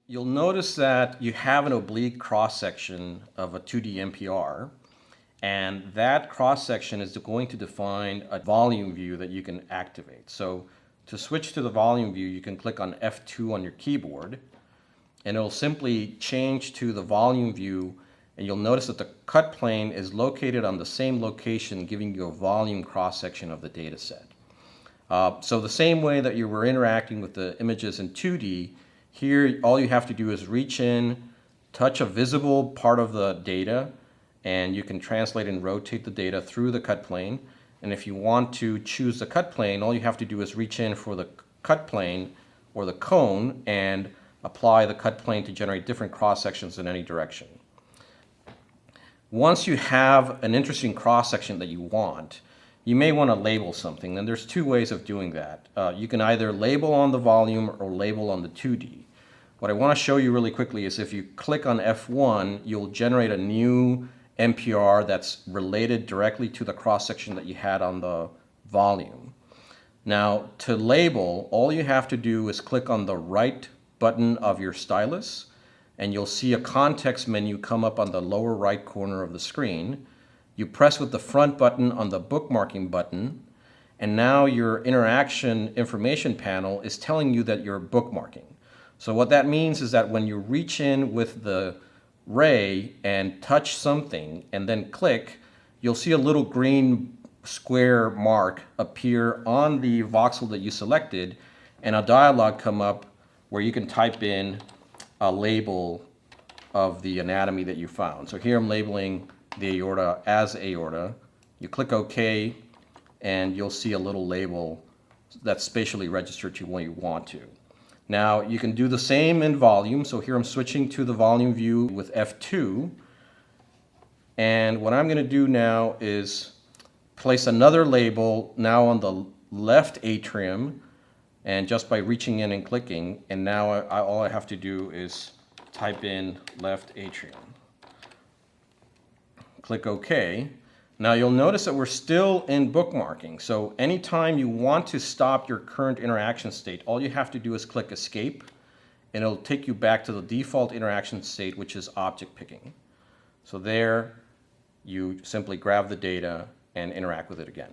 You'll notice that you have an oblique cross-section of a 2D NPR, and that cross-section is going to define a volume view that you can activate. So to switch to the volume view, you can click on F2 on your keyboard, and it'll simply change to the volume view, and you'll notice that the cut plane is located on the same location, giving you a volume cross-section of the data set. So the same way that you were interacting with the images in 2D, here all you have to do is reach in, touch a visible part of the data, and you can translate and rotate the data through the cut plane. And if you want to choose the cut plane, all you have to do is reach in for the cut plane or the cone and apply the cut plane to generate different cross sections in any direction. Once you have an interesting cross section that you want, you may want to label something, and there's two ways of doing that. You can either label on the volume or label on the 2D. What I want to show you really quickly is if you click on F1, you'll generate a new NPR that's related directly to the cross-section that you had on the volume. Now, to label, all you have to do is click on the right button of your stylus, and you'll see a context menu come up on the lower right corner of the screen. You press with the front button on the bookmarking button, and now your interaction information panel is telling you that you're bookmarking. So what that means is that when you reach in with the ray and touch something and then click, you'll see a little green square mark appear on the voxel that you selected, and a dialog come up where you can type in a label of the anatomy that you found. So here I'm labeling the aorta as aorta. You click OK, and you'll see a little label that's spatially registered to what you want to. Now you can do the same in volume. So here I'm switching to the volume view with F2, and what I'm going to do now is place another label now on the left atrium, and just by reaching in and clicking, and now all I have to do is type in left atrium. Click OK. Now you'll notice that we're still in bookmarking. So anytime you want to stop your current interaction state, all you have to do is click Escape, and it'll take you back to the default interaction state, which is object picking. So there, you simply grab the data and interact with it again.